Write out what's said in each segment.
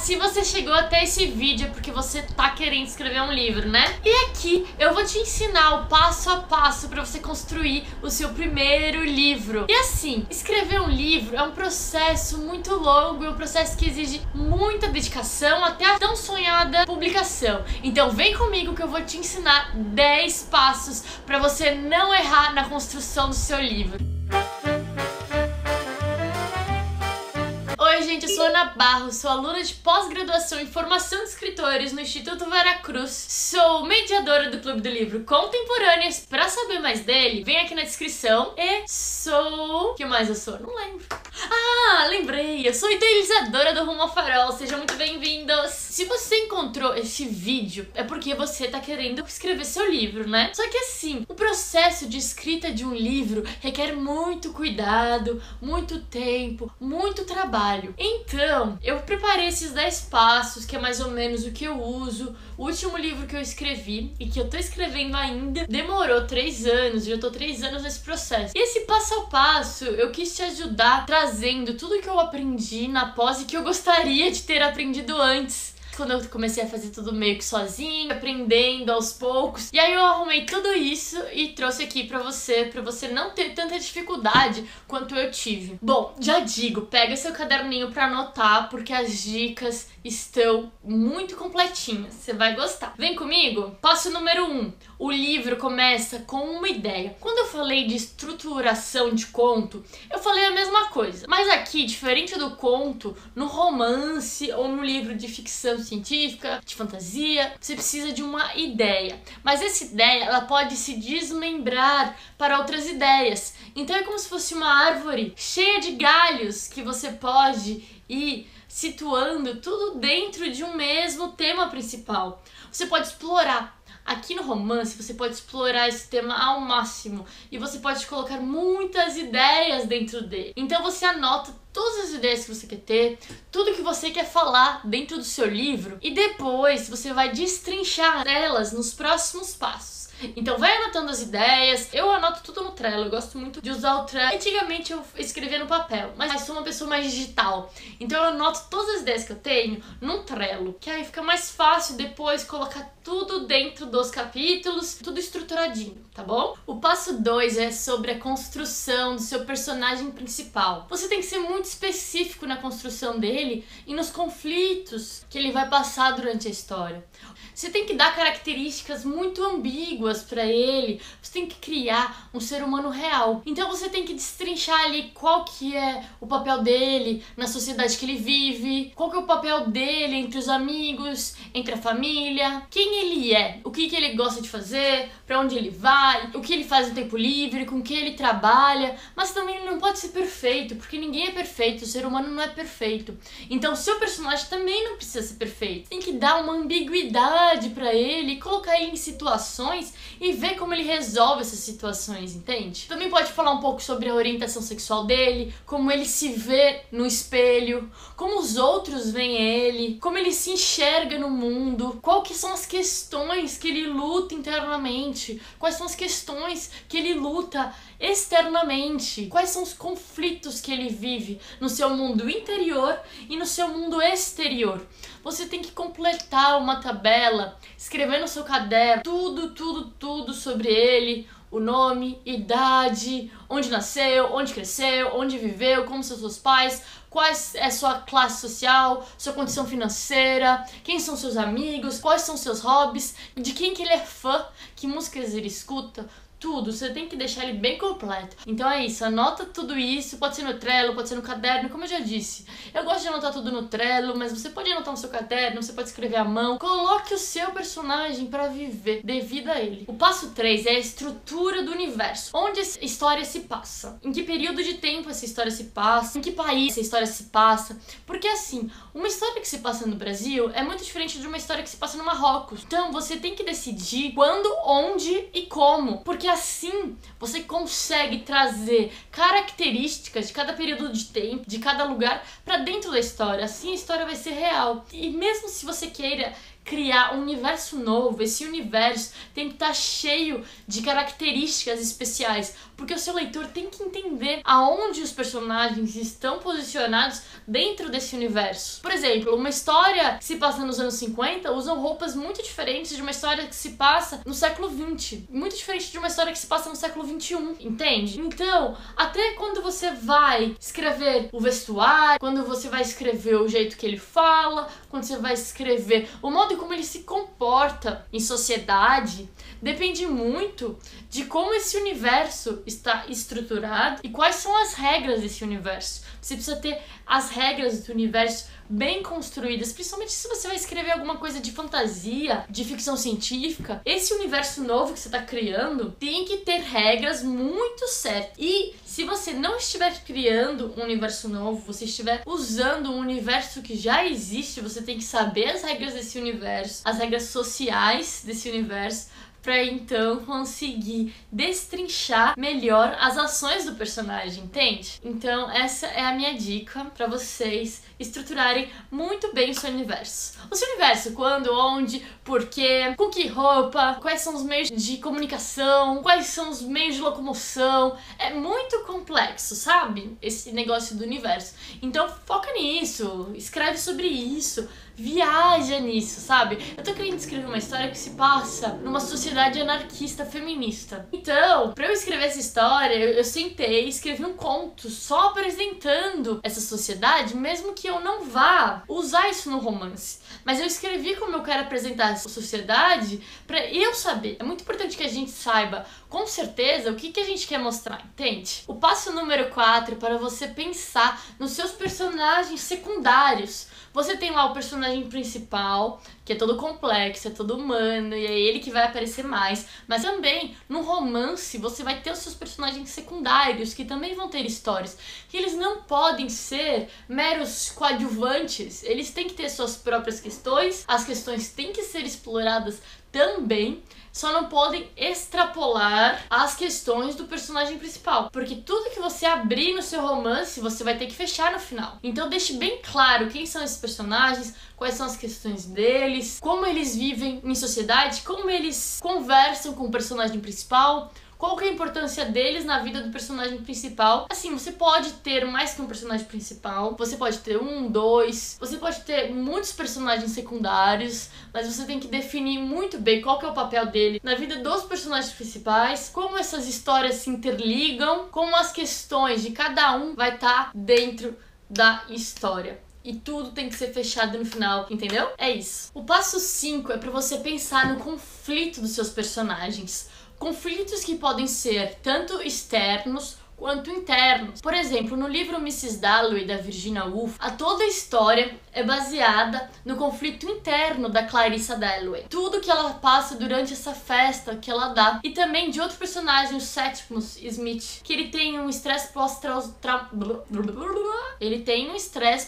Se você chegou até esse vídeo é porque você tá querendo escrever um livro, né? E aqui eu vou te ensinar o passo a passo pra você construir o seu primeiro livro. E assim, escrever um livro é um processo muito longo, é um processo que exige muita dedicação até a tão sonhada publicação. Então vem comigo que eu vou te ensinar 10 passos pra você não errar na construção do seu livro. Oi gente, eu sou Ana Barros, sou aluna de pós-graduação em formação de escritores no Instituto Veracruz, sou mediadora do Clube do Livro Contemporâneas. Pra saber mais dele, vem aqui na descrição. E sou... O que mais eu sou? Não lembro. Ah, lembrei! Eu sou idealizadora do Rumo ao Farol, sejam muito bem-vindos! Se você encontrou esse vídeo, é porque você tá querendo escrever seu livro, né? Só que assim, o processo de escrita de um livro requer muito cuidado, muito tempo, muito trabalho. Então, eu preparei esses 10 passos, que é mais ou menos o que eu uso. O último livro que eu escrevi, e que eu tô escrevendo ainda, demorou 3 anos, e eu tô 3 anos nesse processo. E esse passo a passo, eu quis te ajudar trazendo tudo que eu aprendi na pós e que eu gostaria de ter aprendido antes. Quando eu comecei a fazer tudo meio que sozinha, aprendendo aos poucos. E aí eu arrumei tudo isso e trouxe aqui pra você não ter tanta dificuldade quanto eu tive. Bom, já digo, pega seu caderninho pra anotar, porque as dicas estão muito completinhas. Você vai gostar. Vem comigo? Passo número 1. O livro começa com uma ideia. Quando eu falei de estruturação de conto, eu falei a mesma coisa. Mas aqui, diferente do conto, no romance ou no livro de ficção científica, de fantasia, você precisa de uma ideia. Mas essa ideia, ela pode se desmembrar para outras ideias. Então é como se fosse uma árvore cheia de galhos que você pode ir situando tudo dentro de um mesmo tema principal. Você pode explorar. Aqui no romance, você pode explorar esse tema ao máximo e você pode colocar muitas ideias dentro dele. Então você anota todas as ideias que você quer ter, tudo que você quer falar dentro do seu livro e depois você vai destrinchar elas nos próximos passos. Então vai anotando as ideias, eu anoto tudo no Trello, eu gosto muito de usar o Trello. Antigamente eu escrevia no papel, mas eu sou uma pessoa mais digital, então eu anoto todas as ideias que eu tenho num Trello, que aí fica mais fácil depois colocar tudo dentro dos capítulos, tudo estruturadinho, tá bom? O passo 2 é sobre a construção do seu personagem principal. Você tem que ser muito específico na construção dele e nos conflitos que ele vai passar durante a história. Você tem que dar características muito ambíguas pra ele, você tem que criar um ser humano real. Então você tem que destrinchar ali qual que é o papel dele na sociedade que ele vive, qual que é o papel dele entre os amigos, entre a família, quem ele é, o que que ele gosta de fazer, pra onde ele vai, o que ele faz no tempo livre, com quem ele trabalha, mas também ele não pode ser perfeito, porque ninguém é perfeito, o ser humano não é perfeito. Então o seu personagem também não precisa ser perfeito. Tem que dar uma ambiguidade pra ele, colocar ele em situações e ver como ele resolve essas situações, entende? Também pode falar um pouco sobre a orientação sexual dele, como ele se vê no espelho, como os outros veem ele, como ele se enxerga no mundo, quais que são as questões que ele luta internamente, quais são as questões que ele luta externamente, quais são os conflitos que ele vive no seu mundo interior e no seu mundo exterior. Você tem que completar uma tabela, escrever no seu caderno tudo sobre ele, o nome, idade, onde nasceu, onde cresceu, onde viveu, como são seus pais, qual é a sua classe social, sua condição financeira, quem são seus amigos, quais são seus hobbies, de quem que ele é fã, que músicas ele escuta. Tudo, você tem que deixar ele bem completo. Então é isso, anota tudo isso, pode ser no Trello, pode ser no caderno, como eu já disse. Eu gosto de anotar tudo no Trello, mas você pode anotar no seu caderno, você pode escrever à mão. Coloque o seu personagem pra viver, dê vida a ele. O passo 3 é a estrutura do universo. Onde essa história se passa? Em que período de tempo essa história se passa? Em que país essa história se passa? Porque assim, uma história que se passa no Brasil é muito diferente de uma história que se passa no Marrocos. Então você tem que decidir quando, onde e como. Porque assim você consegue trazer características de cada período de tempo, de cada lugar, pra dentro da história. Assim a história vai ser real. E mesmo se você queira criar um universo novo, esse universo tem que estar cheio de características especiais, porque o seu leitor tem que entender aonde os personagens estão posicionados dentro desse universo. Por exemplo, uma história que se passa nos anos 50 usam roupas muito diferentes de uma história que se passa no século 20, muito diferente de uma história que se passa no século 21, entende? Então, até quando você vai escrever o vestuário, quando você vai escrever o jeito que ele fala, quando você vai escrever o modo como ele se comporta em sociedade, depende muito de como esse universo está estruturado e quais são as regras desse universo. Você precisa ter as regras do universo bem construídas, principalmente se você vai escrever alguma coisa de fantasia, de ficção científica. Esse universo novo que você está criando tem que ter regras muito certas. E se você não estiver criando um universo novo, você estiver usando um universo que já existe, você tem que saber as regras desse universo, as regras sociais desse universo, para então conseguir destrinchar melhor as ações do personagem, entende? Então essa é a minha dica para vocês estruturarem muito bem o seu universo. O seu universo, quando, onde, porquê, com que roupa, quais são os meios de comunicação, quais são os meios de locomoção, é muito complexo, sabe? Esse negócio do universo. Então foca nisso, escreve sobre isso, viaja nisso, sabe? Eu tô querendo escrever uma história que se passa numa sociedade anarquista feminista. Então, pra eu escrever essa história, eu sentei e escrevi um conto só apresentando essa sociedade, mesmo que eu não vá usar isso no romance. Mas eu escrevi como eu quero apresentar essa sociedade pra eu saber. É muito importante que a gente saiba com certeza o que a gente quer mostrar, entende? O passo número 4 é para você pensar nos seus personagens secundários. Você tem lá o personagem principal, que é todo complexo, é todo humano, e é ele que vai aparecer mais. Mas também, no romance, você vai ter os seus personagens secundários, que também vão ter histórias. Que eles não podem ser meros coadjuvantes, eles têm que ter suas próprias questões, as questões têm que ser exploradas também, só não podem extrapolar as questões do personagem principal, porque tudo que você abrir no seu romance, você vai ter que fechar no final. Então deixe bem claro quem são esses personagens, quais são as questões deles, como eles vivem em sociedade, como eles conversam com o personagem principal, qual que é a importância deles na vida do personagem principal. Assim, você pode ter mais que um personagem principal, você pode ter um, dois, você pode ter muitos personagens secundários, mas você tem que definir muito bem qual que é o papel dele na vida dos personagens principais, como essas histórias se interligam, como as questões de cada um vai estar dentro da história. E tudo tem que ser fechado no final, entendeu? É isso. O passo 5 é para você pensar no conflito dos seus personagens. Conflitos que podem ser tanto externos quanto internos. Por exemplo, no livro Mrs. Dalloway, da Virginia Woolf, toda a história é baseada no conflito interno da Clarissa Dalloway. Tudo que ela passa durante essa festa que ela dá. E também de outro personagem, o Septimus Smith, que ele tem um estresse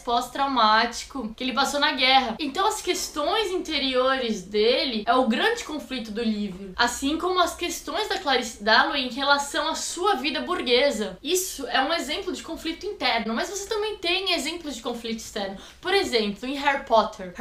pós-traumático que ele passou na guerra. Então as questões interiores dele é o grande conflito do livro. Assim como as questões da Clarissa Dalloway em relação à sua vida burguesa. Isso é um exemplo de conflito interno, mas você também tem exemplos de conflito externo. Por exemplo, em Harry Potter.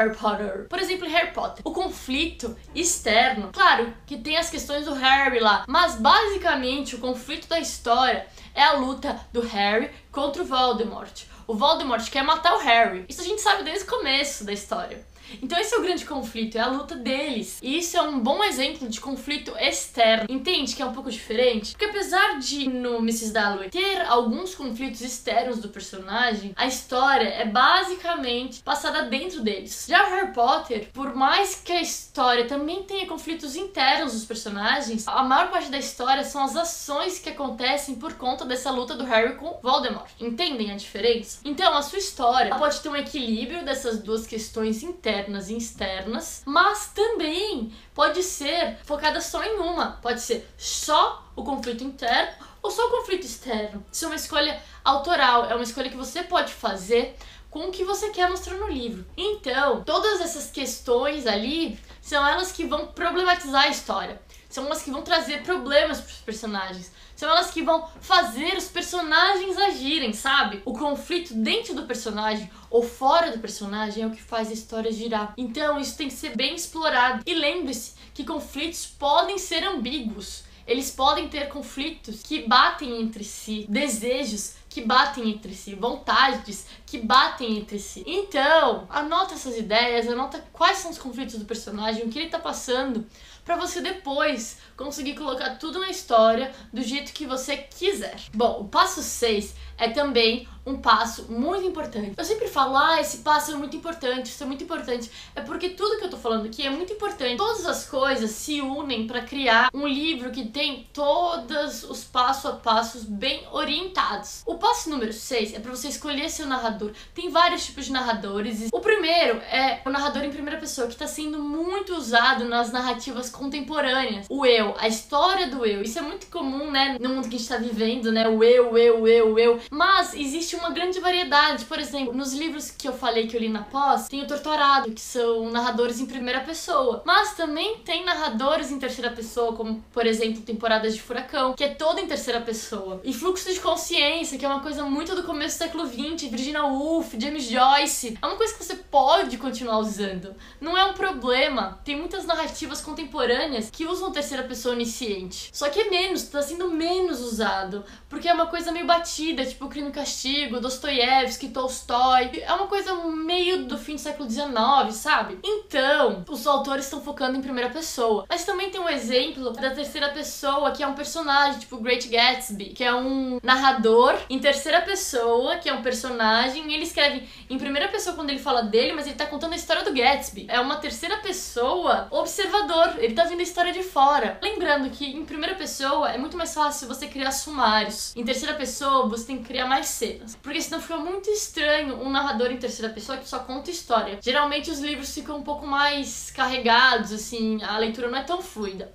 Por exemplo, em Harry Potter. O conflito externo, claro que tem as questões do Harry lá, mas basicamente o conflito da história é a luta do Harry contra o Voldemort. O Voldemort quer matar o Harry. Isso a gente sabe desde o começo da história. Então esse é o grande conflito, é a luta deles. E isso é um bom exemplo de conflito externo. Entende que é um pouco diferente? Porque apesar de no Mrs. Dalloway ter alguns conflitos externos do personagem, a história é basicamente passada dentro deles. Já Harry Potter, por mais que a história também tenha conflitos internos dos personagens, a maior parte da história são as ações que acontecem por conta dessa luta do Harry com Voldemort. Entendem a diferença? Então a sua história pode ter um equilíbrio dessas duas questões internas e externas, mas também pode ser focada só em uma. Pode ser só o conflito interno ou só o conflito externo. Isso é uma escolha autoral, é uma escolha que você pode fazer com o que você quer mostrar no livro. Então, todas essas questões ali são elas que vão problematizar a história. São elas que vão trazer problemas pros personagens. São elas que vão fazer os personagens agirem, sabe? O conflito dentro do personagem ou fora do personagem é o que faz a história girar. Então isso tem que ser bem explorado. E lembre-se que conflitos podem ser ambíguos. Eles podem ter conflitos que batem entre si, desejos que batem entre si, vontades que batem entre si. Então, anota essas ideias, anota quais são os conflitos do personagem, o que ele tá passando, pra você depois conseguir colocar tudo na história do jeito que você quiser. Bom, o passo 6 é também um passo muito importante. Eu sempre falo, esse passo é muito importante, isso é muito importante. É porque tudo que eu tô falando aqui é muito importante. Todas as coisas se unem pra criar um livro que tem todos os passo a passos bem orientados. O passo número 6 é pra você escolher seu narrador. Tem vários tipos de narradores. O primeiro é o narrador em primeira pessoa, que tá sendo muito usado nas narrativas contemporâneas. O eu, a história do eu. Isso é muito comum, né, no mundo que a gente tá vivendo, né, o eu. Mas existe uma grande variedade. Por exemplo, nos livros que eu falei que eu li na pós, tem o Torturado, que são narradores em primeira pessoa. Mas também tem narradores em terceira pessoa, como, por exemplo, Temporadas de Furacão, que é toda em terceira pessoa. E Fluxo de Consciência, que é uma coisa muito do começo do século XX, Virginia Woolf, James Joyce. É uma coisa que você pode continuar usando. Não é um problema. Tem muitas narrativas contemporâneas que usam terceira pessoa onisciente. Só que é menos, tá sendo menos usado. Porque é uma coisa meio batida, tipo Crime e Castigo, Dostoiévski, Tolstói. É uma coisa meio do fim do século XIX, sabe? Então, os autores estão focando em primeira pessoa. Mas também tem um exemplo da terceira pessoa, que é um personagem, tipo Great Gatsby, que é um narrador em terceira pessoa, que é um personagem, e ele escreve em primeira pessoa quando ele fala dele, mas ele tá contando a história do Gatsby. É uma terceira pessoa observador, ele tá vendo a história de fora. Lembrando que em primeira pessoa é muito mais fácil você criar sumários. Em terceira pessoa você tem que criar mais cenas, porque senão fica muito estranho um narrador em terceira pessoa que só conta história. Geralmente os livros ficam um pouco mais carregados, assim, a leitura não é tão fluida.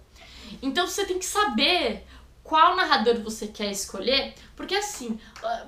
Então você tem que saber qual narrador você quer escolher, porque assim,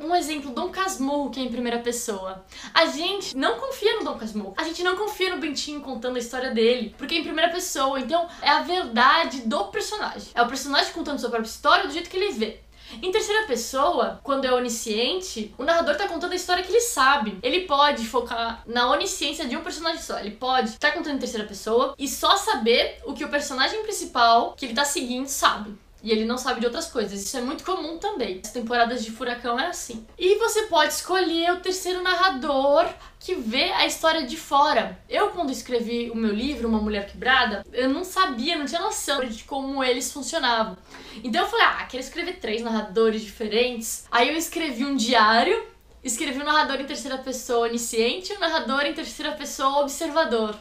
um exemplo, Dom Casmurro, que é em primeira pessoa. A gente não confia no Dom Casmurro, a gente não confia no Bentinho contando a história dele, porque é em primeira pessoa, então é a verdade do personagem. É o personagem contando sua própria história do jeito que ele vê. Em terceira pessoa, quando é onisciente, o narrador tá contando a história que ele sabe. Ele pode focar na onisciência de um personagem só. Ele pode estar contando em terceira pessoa e só saber o que o personagem principal que ele tá seguindo sabe. E ele não sabe de outras coisas. Isso é muito comum também. As Temporadas de Furacão é assim. E você pode escolher o terceiro narrador que vê a história de fora. Eu, quando escrevi o meu livro, Uma Mulher Quebrada, eu não sabia, não tinha noção de como eles funcionavam. Então eu falei, quero escrever 3 narradores diferentes. Aí eu escrevi um diário, escrevi um narrador em terceira pessoa onisciente e um narrador em terceira pessoa observador.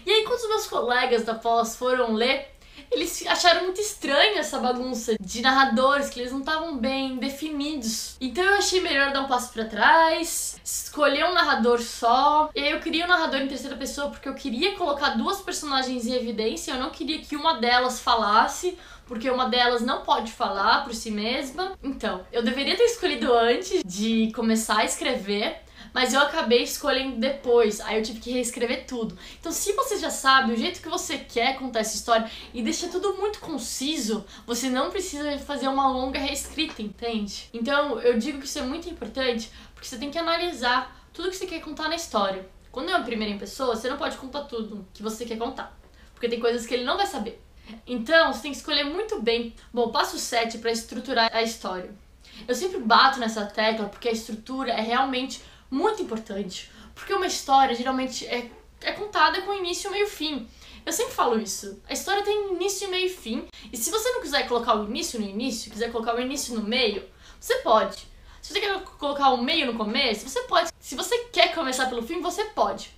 E aí, quando os meus colegas da pós foram ler, eles acharam muito estranho essa bagunça de narradores, que eles não estavam bem definidos. Então eu achei melhor dar um passo pra trás, escolher um narrador só. E aí eu queria um narrador em terceira pessoa porque eu queria colocar 2 personagens em evidência. Eu não queria que uma delas falasse, porque uma delas não pode falar por si mesma. Então, eu deveria ter escolhido antes de começar a escrever, mas eu acabei escolhendo depois, aí eu tive que reescrever tudo. Então, se você já sabe o jeito que você quer contar essa história e deixa tudo muito conciso, você não precisa fazer uma longa reescrita, entende? Então, eu digo que isso é muito importante, porque você tem que analisar tudo que você quer contar na história. Quando é uma primeira em pessoa, você não pode contar tudo que você quer contar, porque tem coisas que ele não vai saber. Então, você tem que escolher muito bem. Bom, passo 7 para estruturar a história. Eu sempre bato nessa tecla, porque a estrutura é realmente muito importante, porque uma história geralmente é contada com início, meio e fim. Eu sempre falo isso. A história tem início, meio e fim, e se você não quiser colocar o início no início, quiser colocar o início no meio, você pode. Se você quer colocar o meio no começo, você pode. Se você quer começar pelo fim, você pode.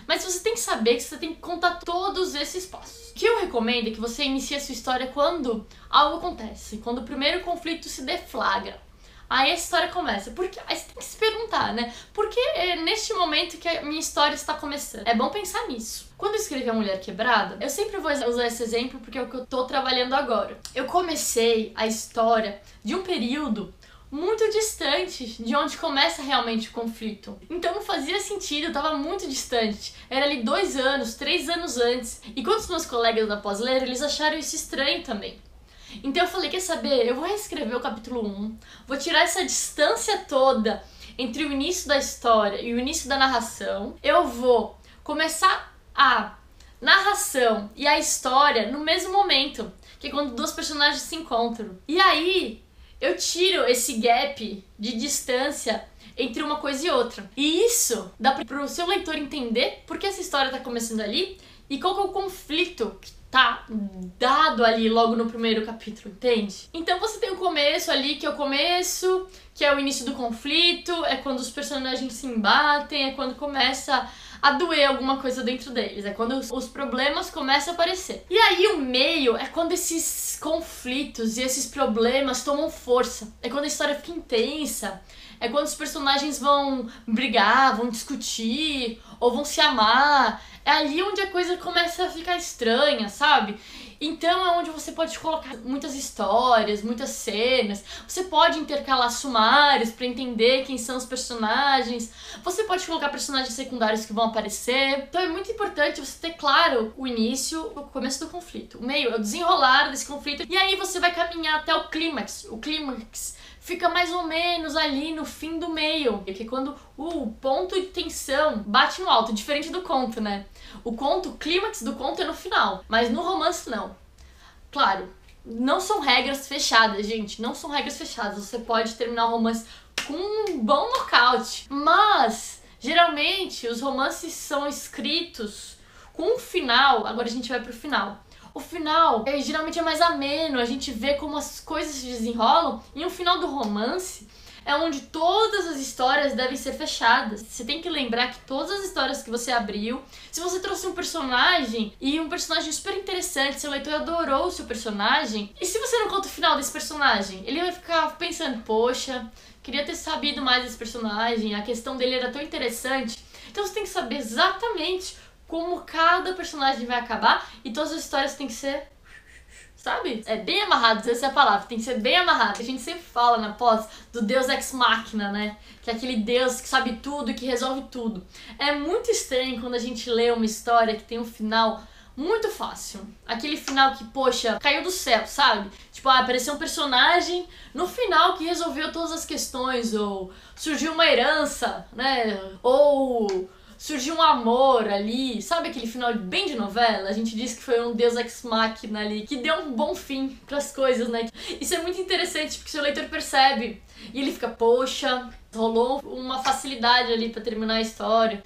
Mas você tem que saber que você tem que contar todos esses passos. O que eu recomendo é que você inicie a sua história quando algo acontece, quando o primeiro conflito se deflagra. Aí a história começa. Porque aí você tem que se perguntar, né? Por que é neste momento que a minha história está começando? É bom pensar nisso. Quando eu escrevi A Mulher Quebrada, eu sempre vou usar esse exemplo porque é o que eu tô trabalhando agora. Eu comecei a história de um período muito distante de onde começa realmente o conflito. Então não fazia sentido, eu tava muito distante. Era ali 2 anos, 3 anos antes. E quando os meus colegas da pós-ler, eles acharam isso estranho também. Então eu falei, quer saber? Eu vou reescrever o capítulo 1, vou tirar essa distância toda entre o início da história e o início da narração. Eu vou começar a narração e a história no mesmo momento, que é quando 2 personagens se encontram. E aí eu tiro esse gap de distância entre uma coisa e outra. E isso dá pro seu leitor entender por que essa história tá começando ali e qual que é o conflito que tá dado ali logo no primeiro capítulo, entende? Então você tem o começo ali, que é o começo, que é o início do conflito, é quando os personagens se embatem, é quando começa a doer alguma coisa dentro deles, é quando os problemas começam a aparecer. E aí o meio é quando esses conflitos e esses problemas tomam força, é quando a história fica intensa, é quando os personagens vão brigar, vão discutir, ou vão se amar. É ali onde a coisa começa a ficar estranha, sabe? Então é onde você pode colocar muitas histórias, muitas cenas. Você pode intercalar sumários pra entender quem são os personagens. Você pode colocar personagens secundários que vão aparecer. Então é muito importante você ter claro o início, o começo do conflito. O meio é o desenrolar desse conflito. E aí você vai caminhar até o clímax. O clímax fica mais ou menos ali no fim do meio, que é quando o ponto de tensão bate no alto, diferente do conto, né? O conto, o clímax do conto é no final, mas no romance não. Claro, não são regras fechadas, gente, não são regras fechadas. Você pode terminar o romance com um bom nocaute, mas geralmente os romances são escritos com um final. Agora a gente vai pro final. O final geralmente é mais ameno, a gente vê como as coisas se desenrolam, e o final do romance é onde todas as histórias devem ser fechadas. Você tem que lembrar que todas as histórias que você abriu, se você trouxe um personagem e um personagem super interessante, seu leitor adorou o seu personagem, e se você não conta o final desse personagem, ele vai ficar pensando, poxa, queria ter sabido mais desse personagem, a questão dele era tão interessante. Então você tem que saber exatamente como cada personagem vai acabar, e todas as histórias têm que ser, sabe? É bem amarrado, essa é a palavra, tem que ser bem amarrado. A gente sempre fala na pós do Deus Ex Machina, né? Que é aquele Deus que sabe tudo e que resolve tudo. É muito estranho quando a gente lê uma história que tem um final muito fácil. Aquele final que, poxa, caiu do céu, sabe? Tipo, apareceu um personagem no final que resolveu todas as questões, ou surgiu uma herança, né? Ou surgiu um amor ali, sabe aquele final bem de novela? A gente diz que foi um Deus Ex Machina ali, que deu um bom fim pras coisas, né? Isso é muito interessante, porque seu leitor percebe, e ele fica, poxa, rolou uma facilidade ali pra terminar a história.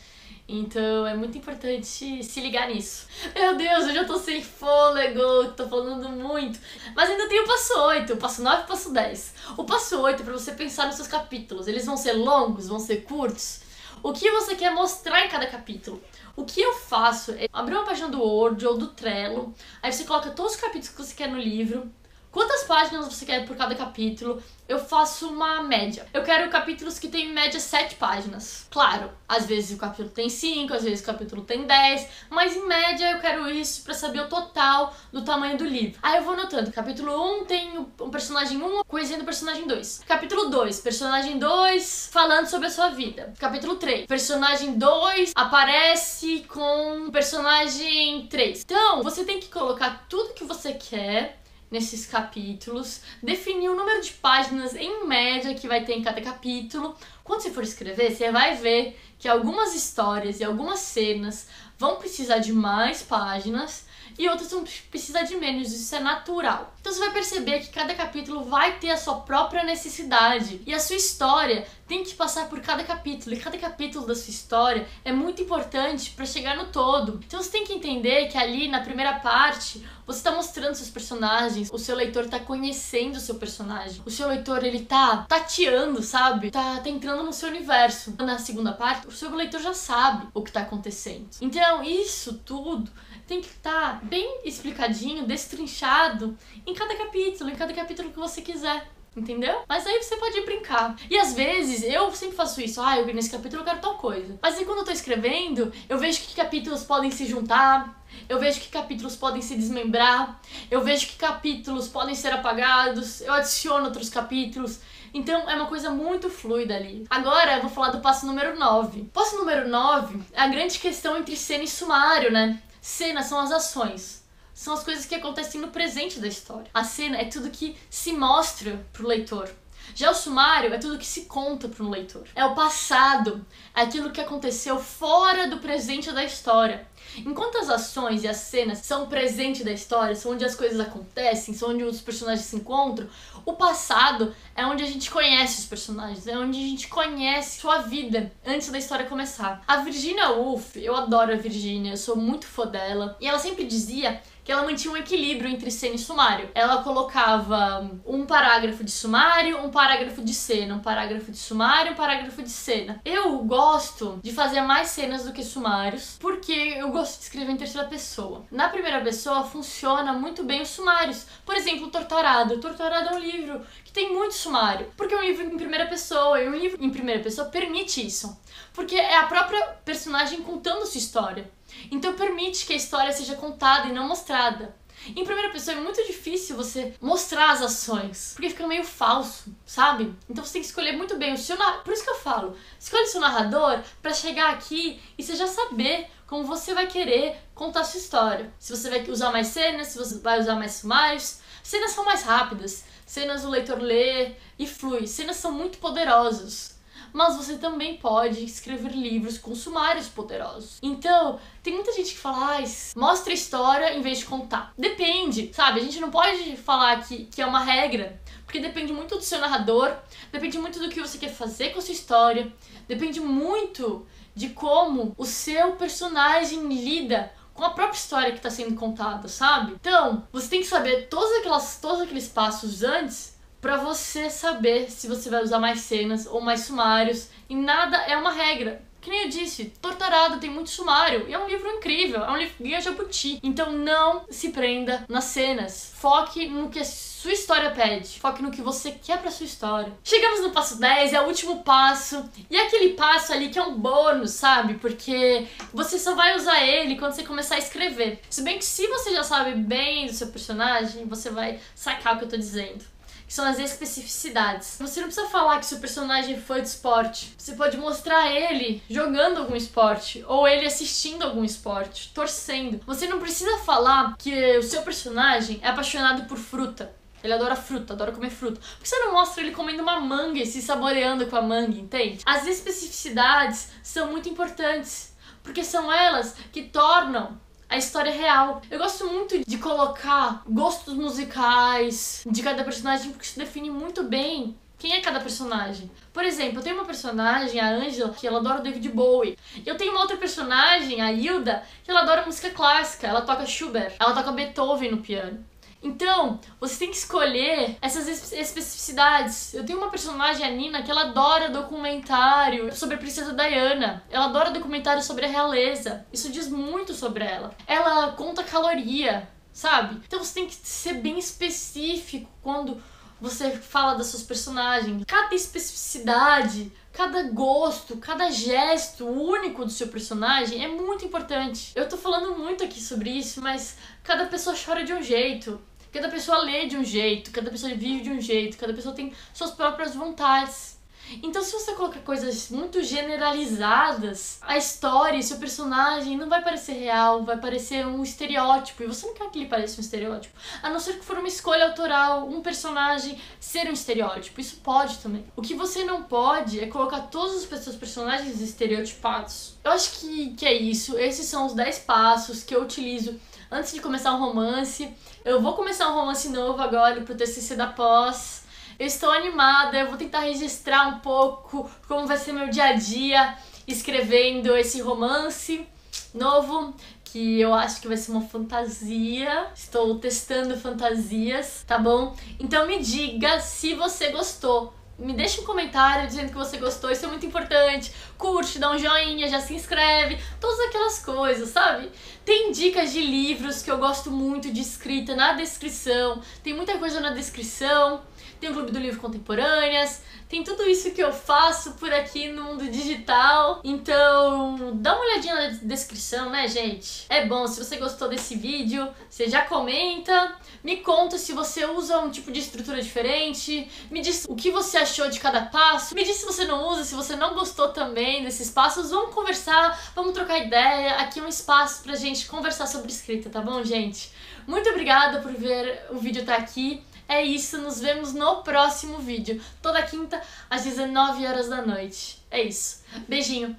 Então é muito importante se ligar nisso. Meu Deus, eu já tô sem fôlego, tô falando muito. Mas ainda tem o passo 8, o passo 9 e o passo 10. O passo 8 é pra você pensar nos seus capítulos. Eles vão ser longos, vão ser curtos? O que você quer mostrar em cada capítulo? O que eu faço é abrir uma página do Word ou do Trello, aí você coloca todos os capítulos que você quer no livro, quantas páginas você quer por cada capítulo. Eu faço uma média. Eu quero capítulos que tem em média 7 páginas. Claro, às vezes o capítulo tem 5, às vezes o capítulo tem 10, mas em média eu quero isso pra saber o total do tamanho do livro. Aí eu vou anotando. Capítulo 1 tem um personagem 1 conhecendo o personagem 2. Capítulo 2, personagem 2 falando sobre a sua vida. Capítulo 3, personagem 2 aparece com o personagem 3. Então, você tem que colocar tudo que você quer nesses capítulos, definir o número de páginas em média que vai ter em cada capítulo. Quando você for escrever, você vai ver que algumas histórias e algumas cenas vão precisar de mais páginas e outras vão precisar de menos, isso é natural. Então você vai perceber que cada capítulo vai ter a sua própria necessidade e a sua história tem que passar por cada capítulo, e cada capítulo da sua história é muito importante para chegar no todo. Então você tem que entender que ali na primeira parte você está mostrando seus personagens, o seu leitor está conhecendo o seu personagem, o seu leitor ele tá tateando, sabe? Tá entrando no seu universo. Na segunda parte, o seu leitor já sabe o que tá acontecendo. Então isso tudo tem que estar bem explicadinho, destrinchado em cada capítulo que você quiser. Entendeu? Mas aí você pode brincar. E às vezes, eu sempre faço isso. Ah, nesse capítulo eu quero tal coisa. Mas aí quando eu tô escrevendo, eu vejo que capítulos podem se juntar, eu vejo que capítulos podem se desmembrar, eu vejo que capítulos podem ser apagados, eu adiciono outros capítulos. Então é uma coisa muito fluida ali. Agora eu vou falar do passo número 9. O passo número 9 é a grande questão entre cena e sumário, né? Cena são as ações. São as coisas que acontecem no presente da história. A cena é tudo que se mostra pro leitor. Já o sumário é tudo que se conta para um leitor. É o passado, é aquilo que aconteceu fora do presente da história. Enquanto as ações e as cenas são o presente da história, são onde as coisas acontecem, são onde os personagens se encontram, o passado é onde a gente conhece os personagens, é onde a gente conhece sua vida antes da história começar. A Virginia Woolf, eu adoro a Virginia, eu sou muito fã dela, e ela sempre dizia que ela mantinha um equilíbrio entre cena e sumário. Ela colocava um parágrafo de sumário, um parágrafo de cena, um parágrafo de sumário, um parágrafo de cena. Eu gosto de fazer mais cenas do que sumários, porque eu gosto de escrever em terceira pessoa. Na primeira pessoa funciona muito bem os sumários. Por exemplo, Torturado. Torturado é um livro que tem muito sumário, porque é um livro em primeira pessoa, e um livro em primeira pessoa permite isso. Porque é a própria personagem contando sua história. Então permite que a história seja contada e não mostrada. Em primeira pessoa é muito difícil você mostrar as ações, porque fica meio falso, sabe? Então você tem que escolher muito bem o seu narrador. Por isso que eu falo, escolhe seu narrador pra chegar aqui e você já saber como você vai querer contar a sua história. Se você vai usar mais cenas, se você vai usar mais sumários. Cenas são mais rápidas, cenas o leitor lê e flui. Cenas são muito poderosas. Mas você também pode escrever livros com sumários poderosos. Então, tem muita gente que fala, mostra a história em vez de contar. Depende, sabe? A gente não pode falar que é uma regra, porque depende muito do seu narrador, depende muito do que você quer fazer com a sua história, depende muito de como o seu personagem lida com a própria história que está sendo contada, sabe? Então, você tem que saber todos aqueles passos antes pra você saber se você vai usar mais cenas ou mais sumários. E nada é uma regra. Que nem eu disse, Torturado tem muito sumário. E é um livro incrível, é um livro Guia Jabuti. Então não se prenda nas cenas. Foque no que a sua história pede. Foque no que você quer pra sua história. Chegamos no passo 10, é o último passo. E é aquele passo ali que é um bônus, sabe? Porque você só vai usar ele quando você começar a escrever. Se bem que se você já sabe bem do seu personagem, você vai sacar o que eu tô dizendo. Que são as especificidades. Você não precisa falar que seu personagem é fã de esporte. Você pode mostrar ele jogando algum esporte, ou ele assistindo algum esporte, torcendo. Você não precisa falar que o seu personagem é apaixonado por fruta. Ele adora fruta, adora comer fruta. Por que você não mostra ele comendo uma manga e se saboreando com a manga, entende? As especificidades são muito importantes, porque são elas que tornam a história real. Eu gosto muito de colocar gostos musicais de cada personagem, porque isso define muito bem quem é cada personagem. Por exemplo, eu tenho uma personagem, a Angela, que ela adora o David Bowie. E eu tenho uma outra personagem, a Hilda, que ela adora música clássica. Ela toca Schubert, ela toca Beethoven no piano. Então, você tem que escolher essas especificidades. Eu tenho uma personagem, a Nina, que ela adora documentário sobre a princesa Diana. Ela adora documentário sobre a realeza. Isso diz muito sobre ela. Ela conta caloria, sabe? Então você tem que ser bem específico quando você fala das suas personagens. Cada especificidade, cada gosto, cada gesto único do seu personagem é muito importante. Eu tô falando muito aqui sobre isso, mas cada pessoa chora de um jeito, cada pessoa lê de um jeito, cada pessoa vive de um jeito, cada pessoa tem suas próprias vontades. Então se você colocar coisas muito generalizadas, a história e seu personagem não vai parecer real, vai parecer um estereótipo, e você não quer que ele pareça um estereótipo, a não ser que for uma escolha autoral, um personagem ser um estereótipo, isso pode também. O que você não pode é colocar todos os seus personagens estereotipados. Eu acho que é isso, esses são os 10 passos que eu utilizo antes de começar um romance. Eu vou começar um romance novo agora pro TCC da pós. Eu estou animada, eu vou tentar registrar um pouco como vai ser meu dia a dia escrevendo esse romance novo, que eu acho que vai ser uma fantasia. Estou testando fantasias, tá bom? Então me diga se você gostou. Me deixa um comentário dizendo que você gostou, isso é muito importante. Curte, dá um joinha, já se inscreve, todas aquelas coisas, sabe? Tem dicas de livros que eu gosto muito de escrita na descrição, tem muita coisa na descrição. tem o Clube do Livro Contemporâneas, tem tudo isso que eu faço por aqui no mundo digital. Então, dá uma olhadinha na descrição, né, gente? É bom, se você gostou desse vídeo, você já comenta, me conta se você usa um tipo de estrutura diferente, me diz o que você achou de cada passo, me diz se você não usa, se você não gostou também desses passos. Vamos conversar, vamos trocar ideia. Aqui é um espaço pra gente conversar sobre escrita, tá bom, gente? Muito obrigada por ver o vídeo até aqui. É isso, nos vemos no próximo vídeo. Toda quinta, às 19 horas da noite. É isso. Beijinho.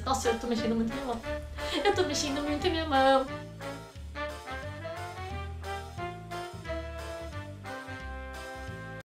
Nossa, eu tô mexendo muito minha mão. Eu tô mexendo muito minha mão.